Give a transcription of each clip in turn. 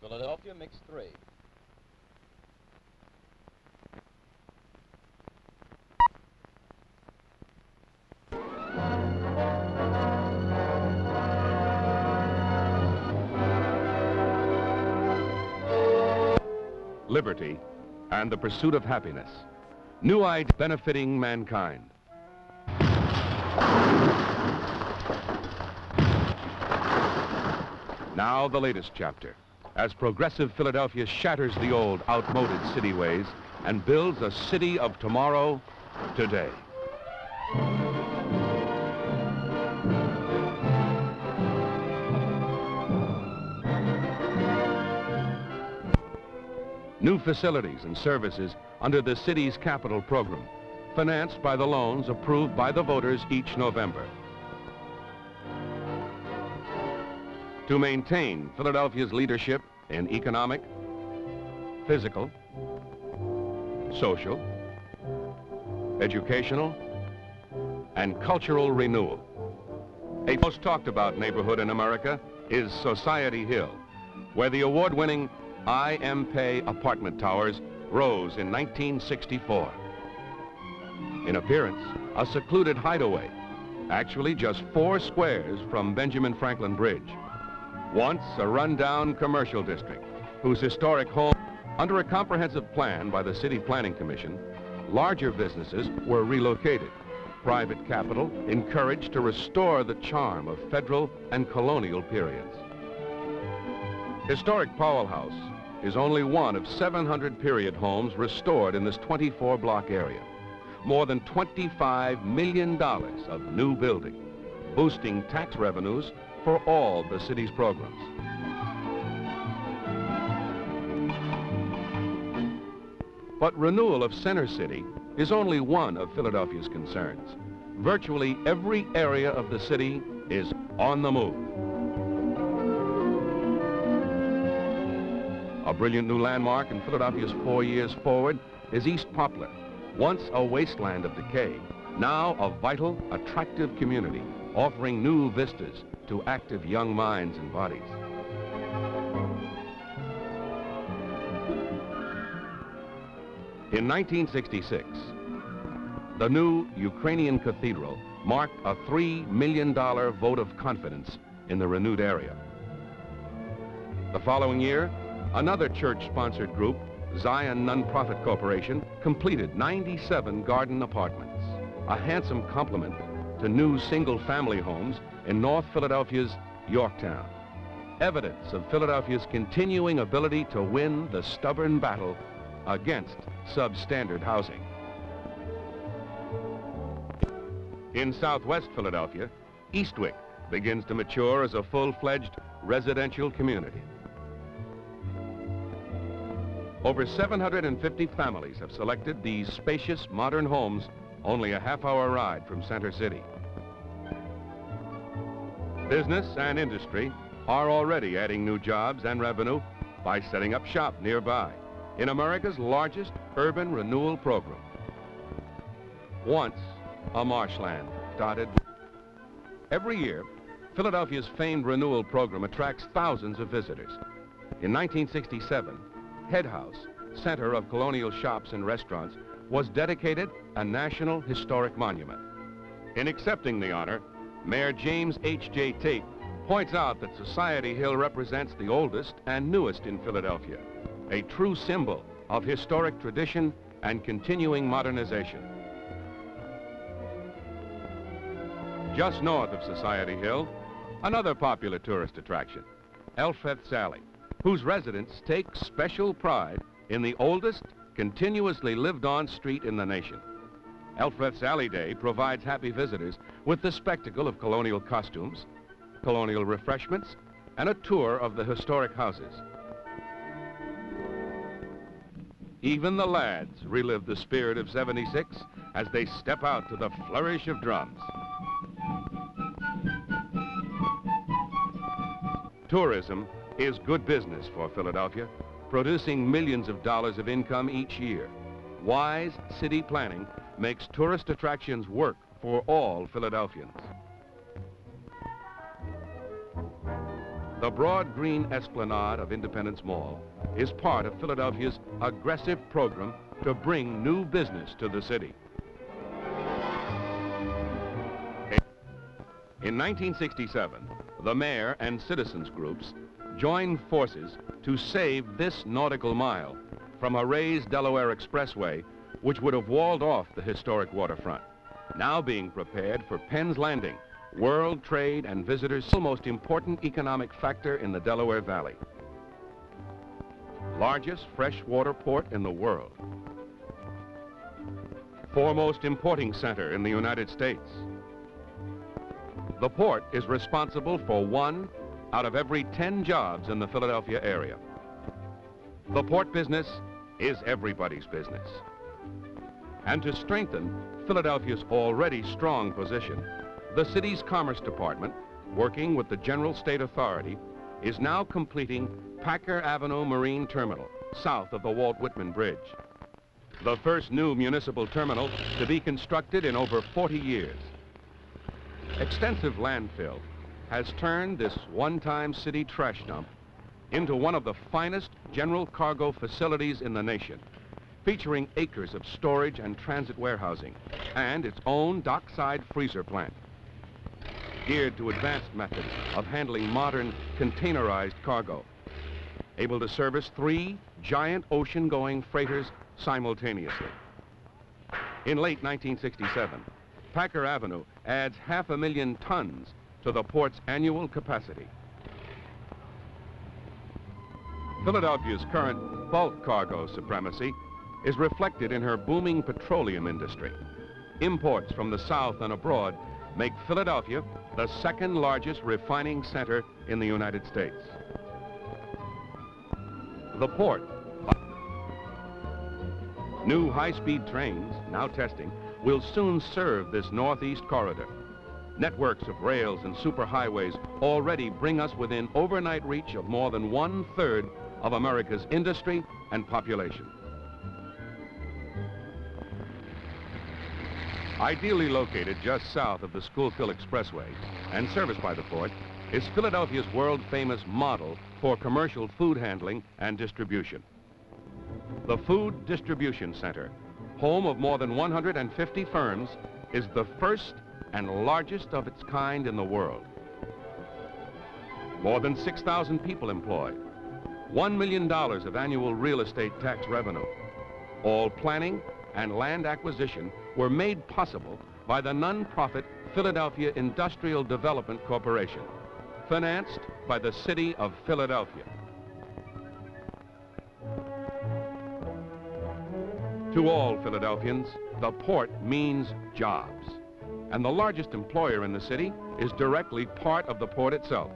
Philadelphia, mix 3. Liberty and the pursuit of happiness. New ideas benefiting mankind. Now the latest chapter, as progressive Philadelphia shatters the old, outmoded city ways and builds a city of tomorrow, today. New facilities and services under the city's capital program, financed by the loans approved by the voters each November. To maintain Philadelphia's leadership in economic, physical, social, educational, and cultural renewal. A most talked about neighborhood in America is Society Hill, where the award-winning IMPay apartment towers rose in 1964. In appearance, a secluded hideaway, actually just 4 squares from Benjamin Franklin Bridge. Once a rundown commercial district, whose historic home, under a comprehensive plan by the City Planning Commission, larger businesses were relocated. Private capital encouraged to restore the charm of federal and colonial periods. Historic Powell House is only one of 700 period homes restored in this 24-block area. More than $25 million of new building, boosting tax revenues for all the city's programs. But renewal of Center City is only one of Philadelphia's concerns. Virtually every area of the city is on the move. A brilliant new landmark in Philadelphia's 4 years forward is East Poplar, once a wasteland of decay, now a vital, attractive community, offering new vistas to active young minds and bodies. In 1966, the new Ukrainian cathedral marked a $3 million vote of confidence in the renewed area. The following year, another church-sponsored group, Zion Nonprofit Corporation, completed 97 garden apartments, a handsome complement to new single-family homes in North Philadelphia's Yorktown. Evidence of Philadelphia's continuing ability to win the stubborn battle against substandard housing. In Southwest Philadelphia, Eastwick begins to mature as a full-fledged residential community. Over 750 families have selected these spacious modern homes only a half-hour ride from Center City. Business and industry are already adding new jobs and revenue by setting up shop nearby in America's largest urban renewal program. Once a marshland dotted. Every year, Philadelphia's famed renewal program attracts thousands of visitors. In 1967, Head House, center of colonial shops and restaurants, was dedicated a National Historic Monument. In accepting the honor, Mayor James H.J. Tate points out that Society Hill represents the oldest and newest in Philadelphia, a true symbol of historic tradition and continuing modernization. Just north of Society Hill, another popular tourist attraction, Elfeth's Alley, whose residents take special pride in the oldest, continuously lived-on street in the nation. Elfeth's Alley Day provides happy visitors with the spectacle of colonial costumes, colonial refreshments, and a tour of the historic houses. Even the lads relive the spirit of '76 as they step out to the flourish of drums. Tourism is good business for Philadelphia, producing millions of dollars of income each year. Wise city planning makes tourist attractions work for all Philadelphians. The broad green esplanade of Independence Mall is part of Philadelphia's aggressive program to bring new business to the city. In 1967, the mayor and citizens groups joined forces to save this nautical mile from a raised Delaware Expressway, which would have walled off the historic waterfront, now being prepared for Penn's Landing, world trade and visitors' most important economic factor in the Delaware Valley. Largest freshwater port in the world. Foremost importing center in the United States. The port is responsible for 1 out of every 10 jobs in the Philadelphia area. The port business is everybody's business. And to strengthen Philadelphia's already strong position, the city's Commerce Department, working with the General State Authority, is now completing Packer Avenue Marine Terminal, south of the Walt Whitman Bridge. The first new municipal terminal to be constructed in over 40 years. Extensive landfill has turned this one-time city trash dump into one of the finest general cargo facilities in the nation, featuring acres of storage and transit warehousing and its own dockside freezer plant, geared to advanced methods of handling modern containerized cargo, able to service 3 giant ocean-going freighters simultaneously. In late 1967, Packer Avenue adds 500,000 tons to the port's annual capacity. Philadelphia's current bulk cargo supremacy is reflected in her booming petroleum industry. Imports from the South and abroad make Philadelphia the 2nd largest refining center in the United States. The port. New high-speed trains, now testing, will soon serve this northeast corridor. Networks of rails and superhighways already bring us within overnight reach of more than 1/3 of America's industry and population. Ideally located just south of the Schuylkill Expressway and serviced by the port is Philadelphia's world-famous model for commercial food handling and distribution. The Food Distribution Center, home of more than 150 firms, is the first and largest of its kind in the world. More than 6,000 people employed, $1 million of annual real estate tax revenue. All planning and land acquisition were made possible by the nonprofit Philadelphia Industrial Development Corporation, financed by the City of Philadelphia. To all Philadelphians, the port means jobs. And the largest employer in the city is directly part of the port itself,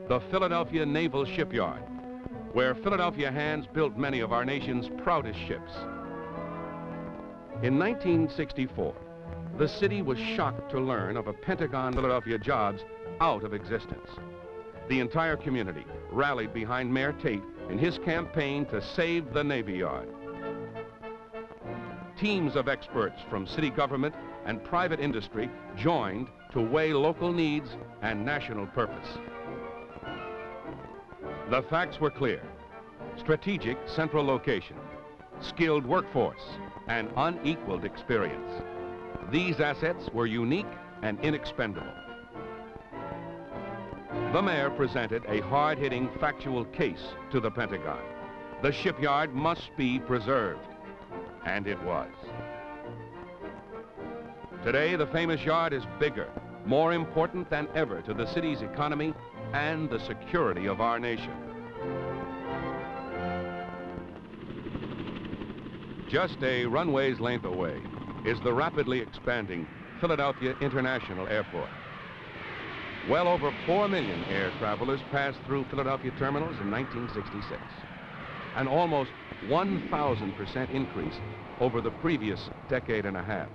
the Philadelphia Naval Shipyard, where Philadelphia hands built many of our nation's proudest ships. In 1964, the city was shocked to learn of a Pentagon Philadelphia jobs out of existence. The entire community rallied behind Mayor Tate in his campaign to save the Navy Yard. Teams of experts from city government and private industry joined to weigh local needs and national purpose. The facts were clear: strategic central location, skilled workforce, and unequaled experience. These assets were unique and inexpendable. The mayor presented a hard-hitting factual case to the Pentagon. The shipyard must be preserved. And it was. Today, the famous yard is bigger, more important than ever to the city's economy and the security of our nation. Just a runway's length away is the rapidly expanding Philadelphia International Airport. Well over 4 million air travelers passed through Philadelphia terminals in 1966. An almost 1,000% increase over the previous decade and a half.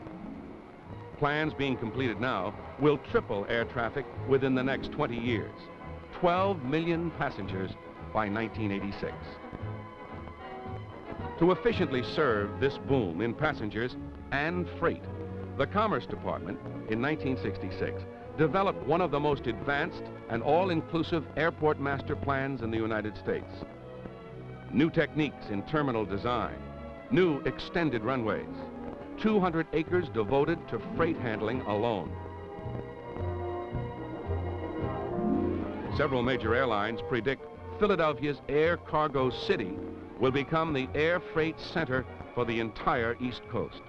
Plans being completed now will triple air traffic within the next 20 years. 12 million passengers by 1986. To efficiently serve this boom in passengers and freight, the Commerce Department in 1966 developed one of the most advanced and all-inclusive airport master plans in the United States. New techniques in terminal design, new extended runways, 200 acres devoted to freight handling alone. Several major airlines predict Philadelphia's air cargo city will become the air freight center for the entire East Coast.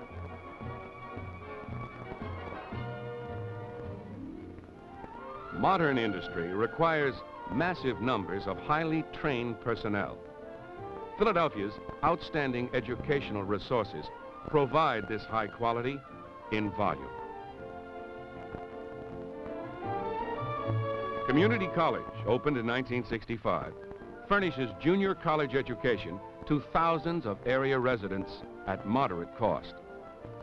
Modern industry requires massive numbers of highly trained personnel. Philadelphia's outstanding educational resources provide this high quality in volume. Community College, opened in 1965, furnishes junior college education to thousands of area residents at moderate cost.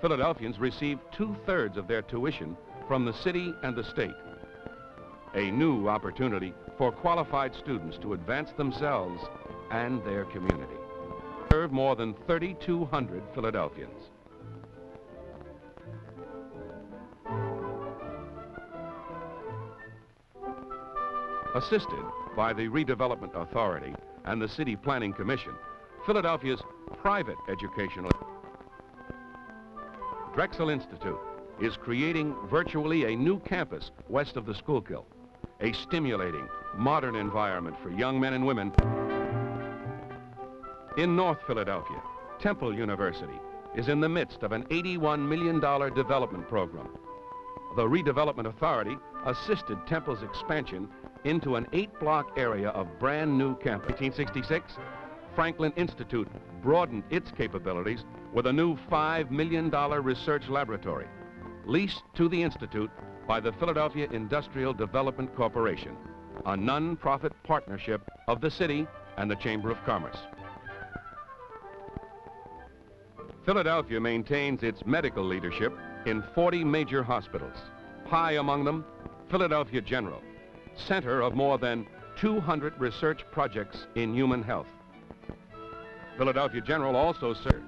Philadelphians receive 2/3 of their tuition from the city and the state. A new opportunity for qualified students to advance themselves and their community. Serve more than 3,200 Philadelphians. Assisted by the Redevelopment Authority and the City Planning Commission, Philadelphia's private educational Drexel Institute is creating virtually a new campus west of the Schuylkill, a stimulating, modern environment for young men and women. In North Philadelphia, Temple University is in the midst of an $81 million development program. The Redevelopment Authority assisted Temple's expansion into an 8-block area of brand new campus. In 1866, Franklin Institute broadened its capabilities with a new $5 million research laboratory, leased to the Institute by the Philadelphia Industrial Development Corporation, a non-profit partnership of the city and the Chamber of Commerce. Philadelphia maintains its medical leadership in 40 major hospitals. High among them, Philadelphia General, center of more than 200 research projects in human health. Philadelphia General also served,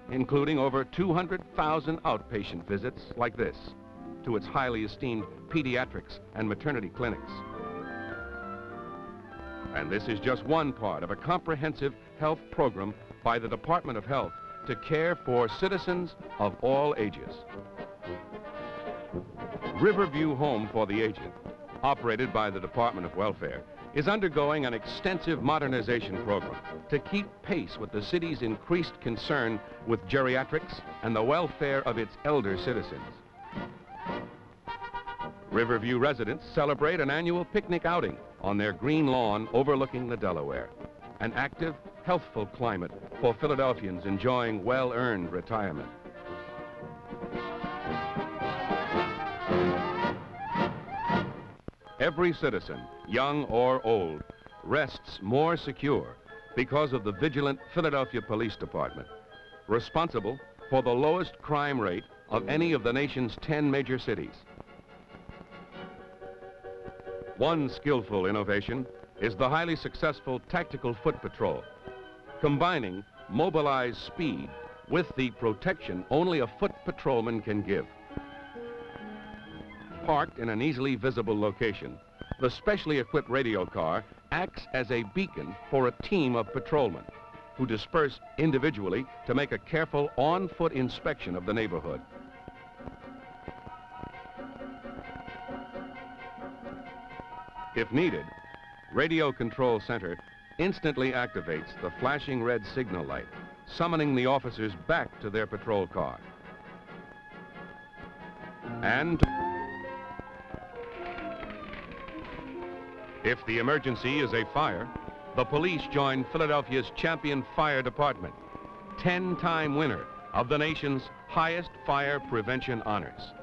including over 200,000 outpatient visits like this to its highly esteemed pediatrics and maternity clinics. And this is just one part of a comprehensive health program by the Department of Health to care for citizens of all ages. Riverview Home for the Aged, operated by the Department of Welfare, is undergoing an extensive modernization program to keep pace with the city's increased concern with geriatrics and the welfare of its elder citizens. Riverview residents celebrate an annual picnic outing on their green lawn overlooking the Delaware, an active, healthful climate for Philadelphians enjoying well-earned retirement. Every citizen, young or old, rests more secure because of the vigilant Philadelphia Police Department, responsible for the lowest crime rate of any of the nation's 10 major cities. One skillful innovation is the highly successful Tactical Foot Patrol, combining mobilized speed with the protection only a foot patrolman can give. Parked in an easily visible location, the specially equipped radio car acts as a beacon for a team of patrolmen who disperse individually to make a careful on-foot inspection of the neighborhood. If needed, Radio Control Center instantly activates the flashing red signal light, summoning the officers back to their patrol car. And if the emergency is a fire, the police join Philadelphia's champion fire department, 10-time winner of the nation's highest fire prevention honors.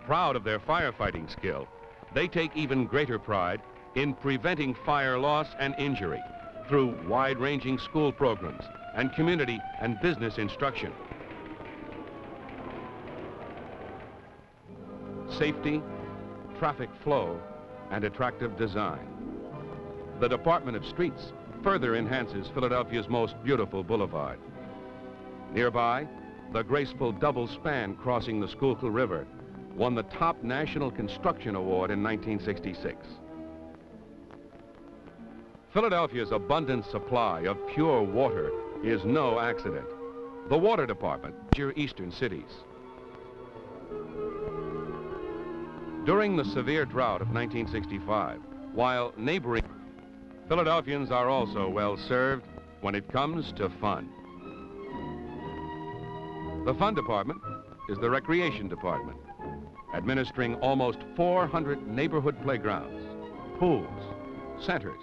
Proud of their firefighting skill, they take even greater pride in preventing fire loss and injury through wide-ranging school programs and community and business instruction. Safety, traffic flow, and attractive design. The Department of Streets further enhances Philadelphia's most beautiful boulevard. Nearby, the graceful double span crossing the Schuylkill River won the top National Construction Award in 1966. Philadelphia's abundant supply of pure water is no accident. The water department, major eastern cities. During the severe drought of 1965, while neighboring Philadelphians are also well served when it comes to fun. The fun department is the recreation department, administering almost 400 neighborhood playgrounds, pools, centers,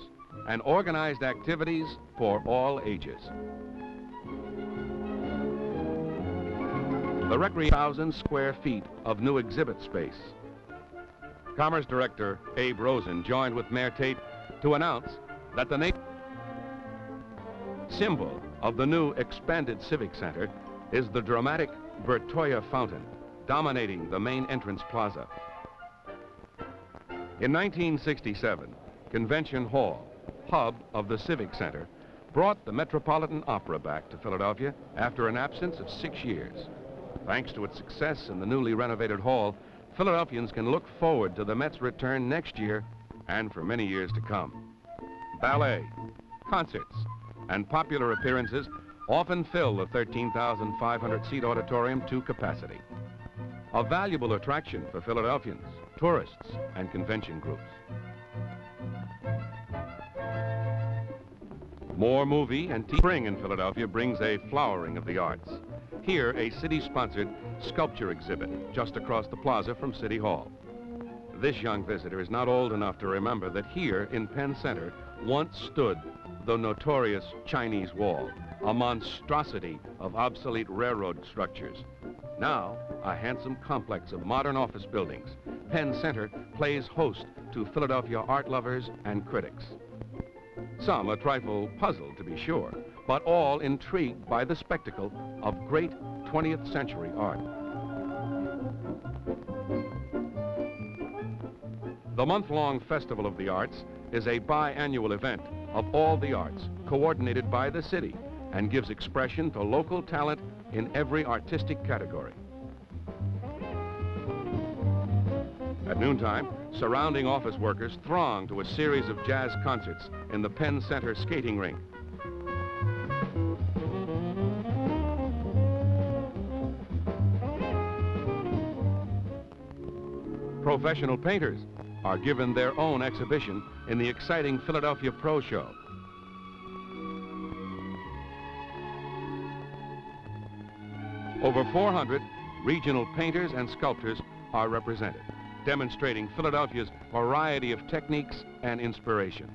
and organized activities for all ages. The recreation 1,000 square feet of new exhibit space. Commerce Director Abe Rosen joined with Mayor Tate to announce that the symbol of the new expanded Civic Center is the dramatic Bertoia Fountain, dominating the main entrance plaza. In 1967, Convention Hall, hub of the Civic Center, brought the Metropolitan Opera back to Philadelphia after an absence of 6 years. Thanks to its success in the newly renovated hall, Philadelphians can look forward to the Met's return next year and for many years to come. Ballet, concerts, and popular appearances often fill the 13,500-seat auditorium to capacity. A valuable attraction for Philadelphians, tourists, and convention groups. More movie and TV. Spring in Philadelphia brings a flowering of the arts. Here, a city-sponsored sculpture exhibit just across the plaza from City Hall. This young visitor is not old enough to remember that here in Penn Center once stood the notorious Chinese Wall, a monstrosity of obsolete railroad structures. Now, a handsome complex of modern office buildings, Penn Center plays host to Philadelphia art lovers and critics. Some a trifle puzzled, to be sure, but all intrigued by the spectacle of great 20th century art. The month-long Festival of the Arts is a biannual event of all the arts, coordinated by the city, and gives expression to local talent in every artistic category. At noontime, surrounding office workers throng to a series of jazz concerts in the Penn Center skating rink. Professional painters are given their own exhibition in the exciting Philadelphia Pro Show. Over 400 regional painters and sculptors are represented, demonstrating Philadelphia's variety of techniques and inspiration.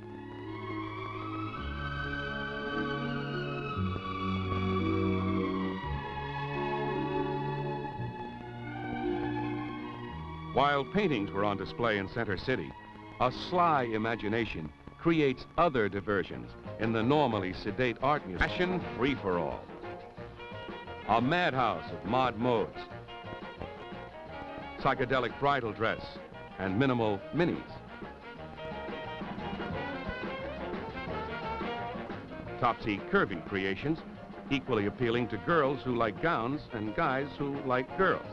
While paintings were on display in Center City, a sly imagination creates other diversions in the normally sedate art museum. Fashion free-for-all. A madhouse of mod modes, psychedelic bridal dress, and minimal minis. Topsy-curvy creations, equally appealing to girls who like gowns and guys who like girls.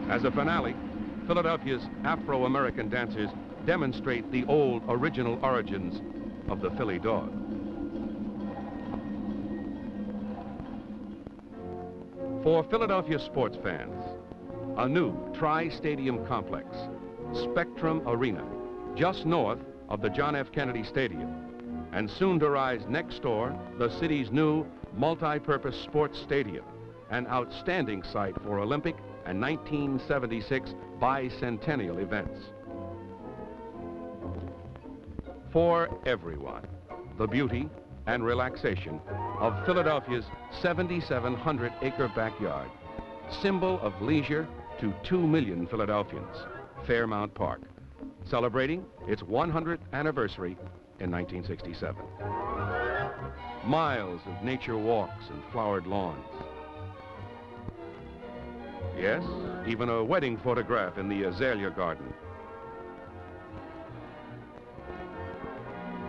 As a finale, Philadelphia's Afro-American dancers demonstrate the old original origins of the Philly dog. For Philadelphia sports fans, a new tri-stadium complex, Spectrum Arena, just north of the John F. Kennedy Stadium, and soon to rise next door, the city's new multi-purpose sports stadium, an outstanding site for Olympic and 1976 bicentennial events. For everyone, the beauty and relaxation of Philadelphia's 7,700-acre backyard, symbol of leisure to 2 million Philadelphians, Fairmount Park, celebrating its 100th anniversary in 1967. Miles of nature walks and flowered lawns. Yes, even a wedding photograph in the azalea garden.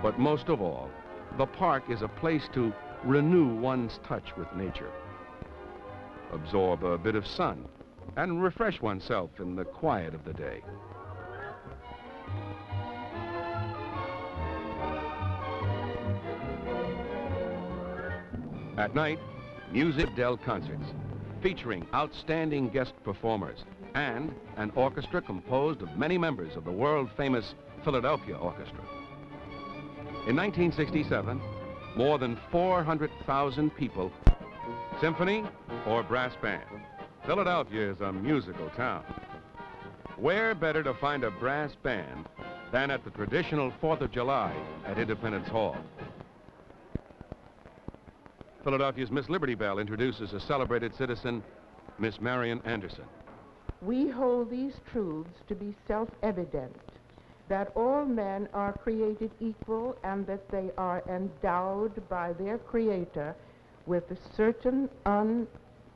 But most of all, the park is a place to renew one's touch with nature. absorb a bit of sun, and refresh oneself in the quiet of the day. At night, Music Dell concerts, featuring outstanding guest performers and an orchestra composed of many members of the world-famous Philadelphia Orchestra. In 1967, more than 400,000 people, symphony or brass band. Philadelphia is a musical town. Where better to find a brass band than at the traditional 4th of July at Independence Hall? Philadelphia's Miss Liberty Bell introduces a celebrated citizen, Miss Marian Anderson. We hold these truths to be self-evident, that all men are created equal and that they are endowed by their Creator with certain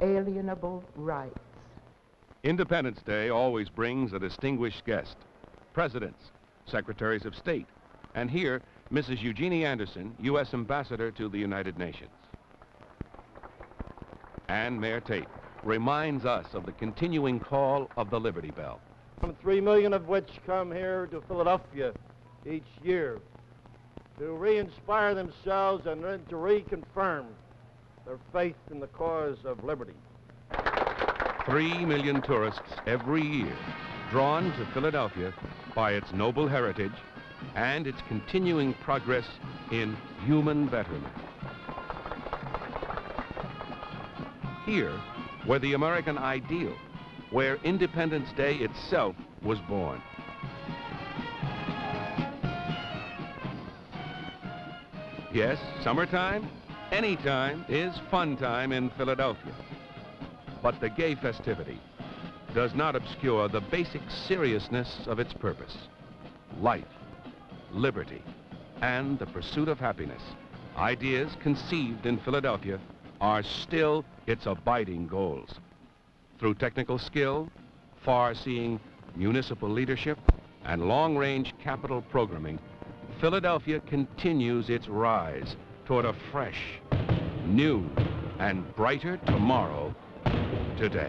unalienable rights. Independence Day always brings a distinguished guest, presidents, secretaries of state, and here, Mrs. Eugenie Anderson, U.S. Ambassador to the United Nations. And Mayor Tate reminds us of the continuing call of the Liberty Bell. 3 million of which come here to Philadelphia each year to re-inspire themselves and then to reconfirm their faith in the cause of liberty. 3 million tourists every year, drawn to Philadelphia by its noble heritage and its continuing progress in human betterment. Here, where the American ideal, where Independence Day itself was born. Yes, summertime, anytime is fun time in Philadelphia. But the gay festivity does not obscure the basic seriousness of its purpose. Life, liberty, and the pursuit of happiness, ideas conceived in Philadelphia, are still its abiding goals. Through technical skill, far-seeing municipal leadership, and long-range capital programming, Philadelphia continues its rise toward a fresh, new, and brighter tomorrow today.